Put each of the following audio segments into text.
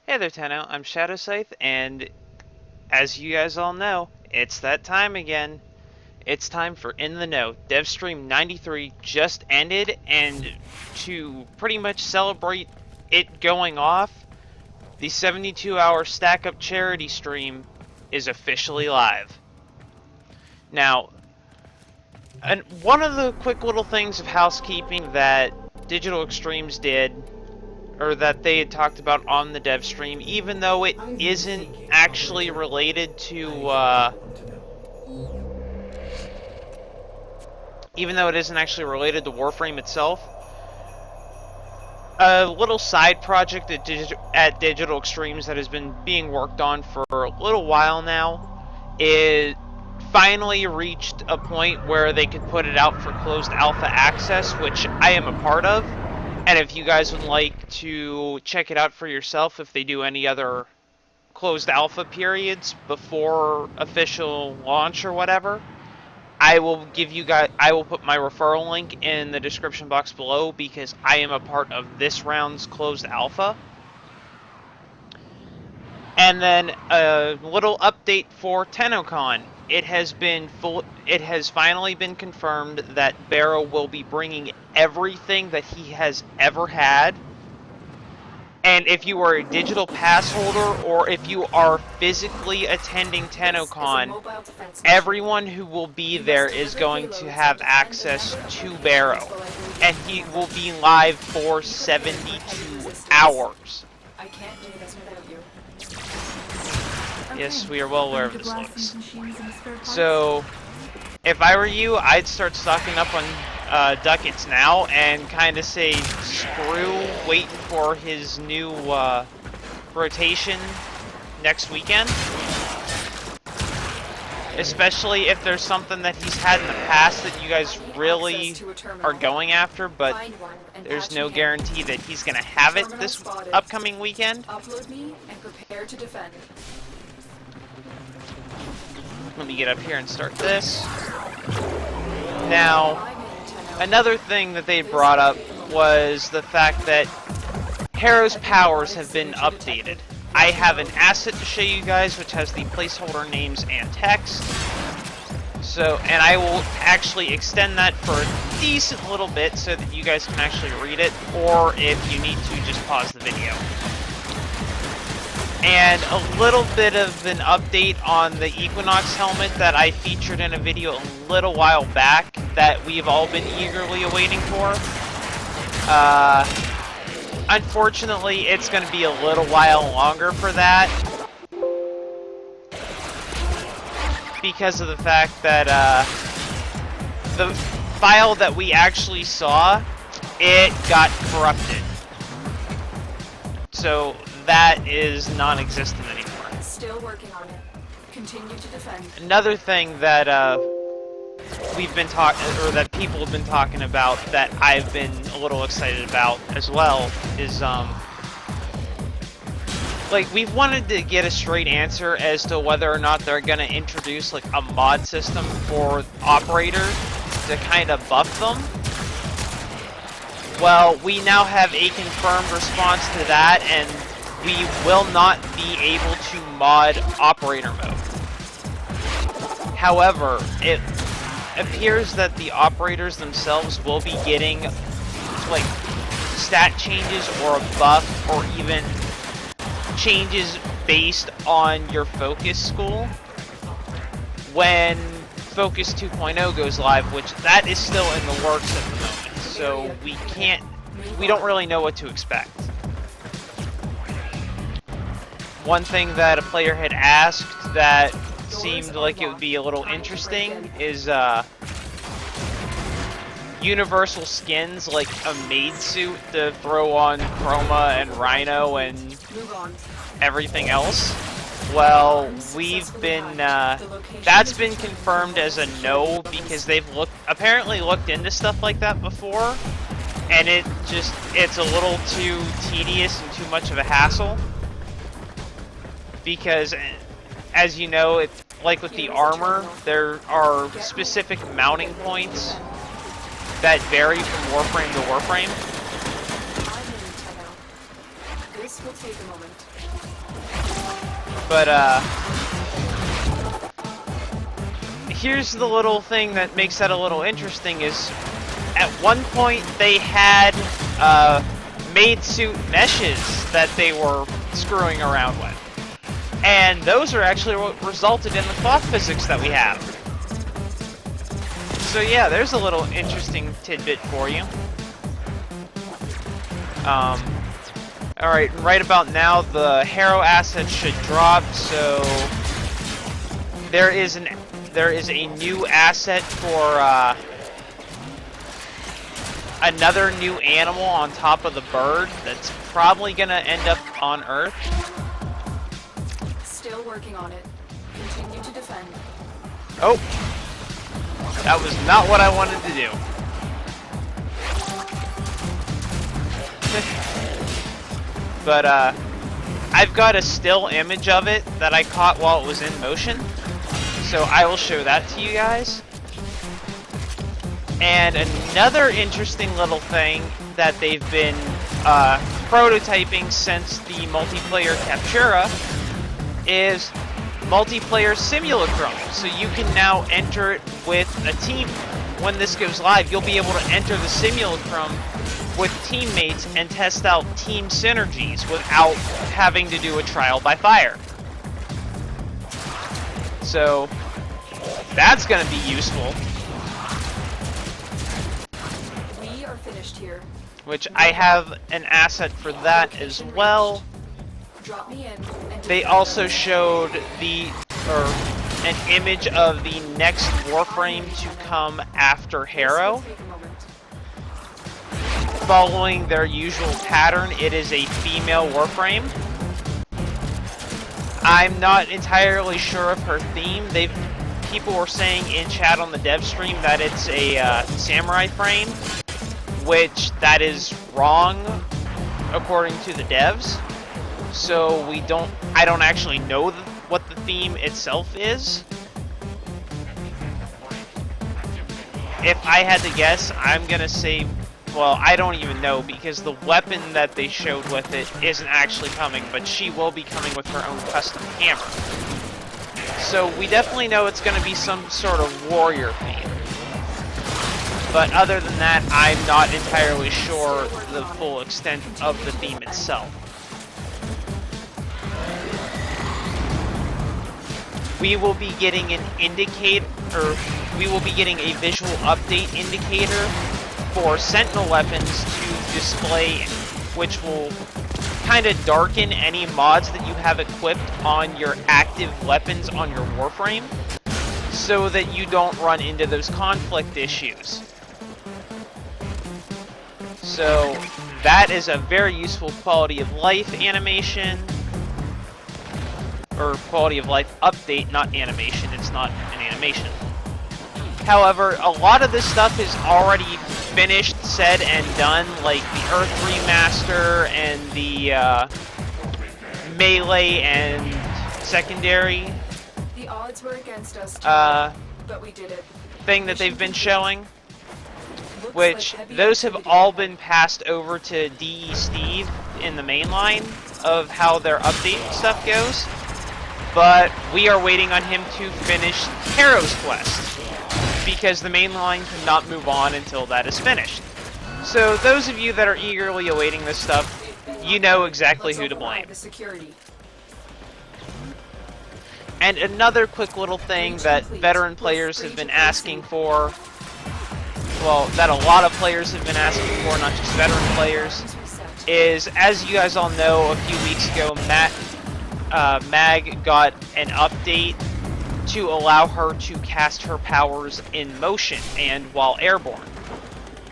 Hey there, Tenno. I'm Shadow Scythe, and as you guys all know, it's that time again. It's time for In the Know. Devstream 93 just ended, and to pretty much celebrate it going off, the 72-hour Stack Up charity stream is officially live. Now, and one of the quick little things of housekeeping that Digital Extremes did, or that they had talked about on the dev stream, even though it isn't actually related to, Warframe itself, a little side project at Digital Extremes that has been being worked on for a little while now, it finally reached a point where they could put it out for closed alpha access, which I am a part of. And if you guys would like to check it out for yourself, if they do any other closed alpha periods before official launch or whatever, I will put my referral link in the description box below, because I am a part of this round's closed alpha. And then a little update for TennoCon. It has finally been confirmed that Barrow will be bringing everything that he has ever had. And if you are a digital pass holder, or if you are physically attending TennoCon, everyone who will be there is going to have access to Barrow. And he will be live for 72 hours. I can't do this without you. Yes, we are well aware of this, looks. So, if I were you, I'd start stocking up on ducats now and kind of say screw waiting for his new rotation next weekend. Especially if there's something that he's had in the past that you guys really are going after, but there's no guarantee that he's going to have it this upcoming weekend. Upload me and prepare to defend. Let me get up here and start this. Now, another thing that they brought up was the fact that Harrow's powers have been updated. I have an asset to show you guys which has the placeholder names and text. So, and I will actually extend that for a decent little bit so that you guys can actually read it, or if you need to, just pause the video. And a little bit of an update on the Equinox helmet that I featured in a video a little while back that we've all been eagerly awaiting for. Unfortunately, it's going to be a little while longer for that, because of the fact that the file that we actually saw, it got corrupted. So that is non-existent anymore. Still working on it. Continue to defend. Another thing that we've been talking, or that people have been talking about, that I've been a little excited about as well, is like, we've wanted to get a straight answer as to whether or not they're gonna introduce like a mod system for operators to kind of buff them. Well, we now have a confirmed response to that, and we will not be able to mod operator mode. However, it appears that the operators themselves will be getting like stat changes or a buff, or even changes based on your focus school when Focus 2.0 goes live, which that is still in the works at the moment. So we don't really know what to expect. One thing that a player had asked that seemed like it would be a little interesting is universal skins, like a maid suit to throw on Chroma and Rhino and everything else. Well, we've been, that's been confirmed as a no, because they've apparently looked into stuff like that before, and it's a little too tedious and too much of a hassle. Because, as you know, like with the armor, there are specific mounting points that vary from Warframe to Warframe. This will take a moment. But here's the little thing that makes that a little interesting is at one point they had made suit meshes that they were screwing around with. And those are actually what resulted in the cloth physics that we have. So yeah, there's a little interesting tidbit for you. Alright, right about now the Harrow asset should drop, so there is a new asset for another new animal on top of the bird that's probably gonna end up on Earth. Still working on it. Continue to defend. Oh! That was not what I wanted to do. But, I've got a still image of it that I caught while it was in motion. So I will show that to you guys. And another interesting little thing that they've been prototyping since the multiplayer Captura is multiplayer simulacrum. So you can now enter it with a team. When this goes live, you'll be able to enter the simulacrum with teammates and test out team synergies without having to do a trial by fire. So that's going to be useful. We are finished here. Which I have an asset for that as well. Drop me in and They also showed an image of the next Warframe to come after Harrow. Take a moment. Following their usual pattern, it is a female Warframe. I'm not entirely sure of her theme. People were saying in chat on the Devstream that it's a samurai frame, which that is wrong according to the devs. So I don't actually know what the theme itself is. If I had to guess, I'm gonna say, well, I don't even know, because the weapon that they showed with it isn't actually coming, but she will be coming with her own custom hammer. So we definitely know it's gonna be some sort of warrior theme. But other than that, I'm not entirely sure the full extent of the theme itself. We will be getting an indicator, or we will be getting a visual update indicator for Sentinel weapons to display, which will kind of darken any mods that you have equipped on your active weapons on your Warframe, so that you don't run into those conflict issues. So that is a very useful quality of life animation, or quality of life update, not animation. It's not an animation. However, a lot of this stuff is already finished, said, and done, like the Earth Remaster and the Melee and Secondary The odds were against us, but we did it. thing that they've been showing, Looks which like heavy those have activity all ahead. been passed over to DE Steve in the main line of how their update stuff goes. But we are waiting on him to finish Harrow's quest, because the main line cannot move on until that is finished. So those of you that are eagerly awaiting this stuff, you know exactly Let's who to override blame. the security. And another quick little thing that veteran players have been asking for, well, that a lot of players have been asking for, not just veteran players, is, as you guys all know, a few weeks ago, Mag got an update to allow her to cast her powers in motion and while airborne.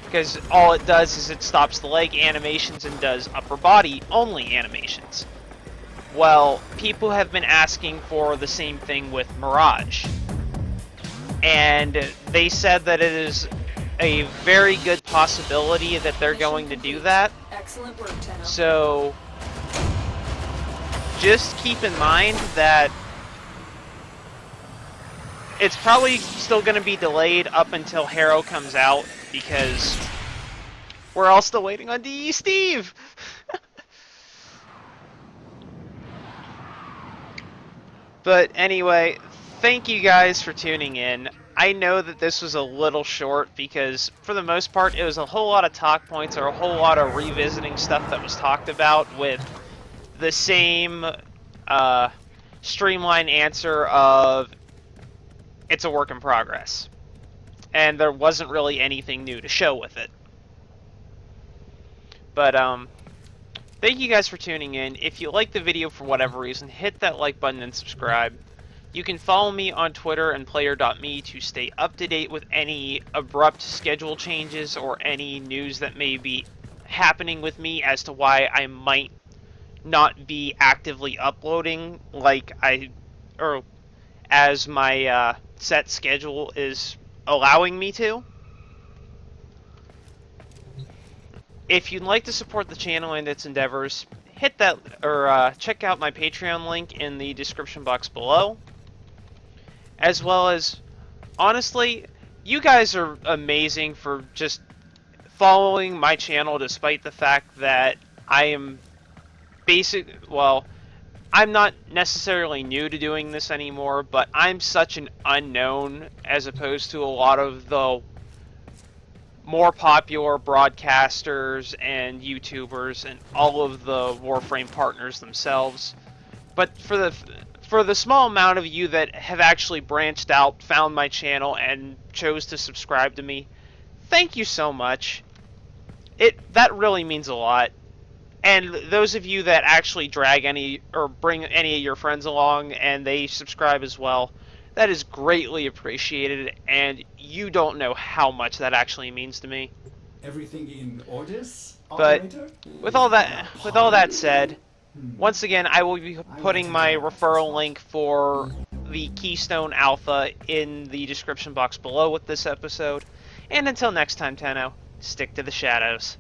Because all it does is it stops the leg animations and does upper body only animations. Well, people have been asking for the same thing with Mirage. And they said that it is a very good possibility that they're going to do that. Excellent work, Tenno. So just keep in mind that it's probably still going to be delayed up until Harrow comes out, because we're all still waiting on DE Steve! But anyway, thank you guys for tuning in. I know that this was a little short because, for the most part, it was a whole lot of talk points or a whole lot of revisiting stuff that was talked about with the same streamlined answer of it's a work in progress. And there wasn't really anything new to show with it. But, thank you guys for tuning in. If you like the video for whatever reason, hit that like button and subscribe. You can follow me on Twitter and player.me to stay up to date with any abrupt schedule changes or any news that may be happening with me as to why I might not be actively uploading or as my set schedule is allowing me to. If you'd like to support the channel and its endeavors, hit that or check out my Patreon link in the description box below. As well as, honestly, you guys are amazing for just following my channel despite the fact that I am I'm not necessarily new to doing this anymore, but I'm such an unknown as opposed to a lot of the more popular broadcasters and YouTubers and all of the Warframe partners themselves. But for the small amount of you that have actually branched out, found my channel, and chose to subscribe to me, thank you so much. That really means a lot. And those of you that actually drag any or bring any of your friends along and they subscribe as well, that is greatly appreciated, and you don't know how much that actually means to me. Everything in orders, But operator? with all that said, once again, I will be putting my referral link for the Keystone Alpha in the description box below with this episode. And until next time, Tenno, stick to the shadows.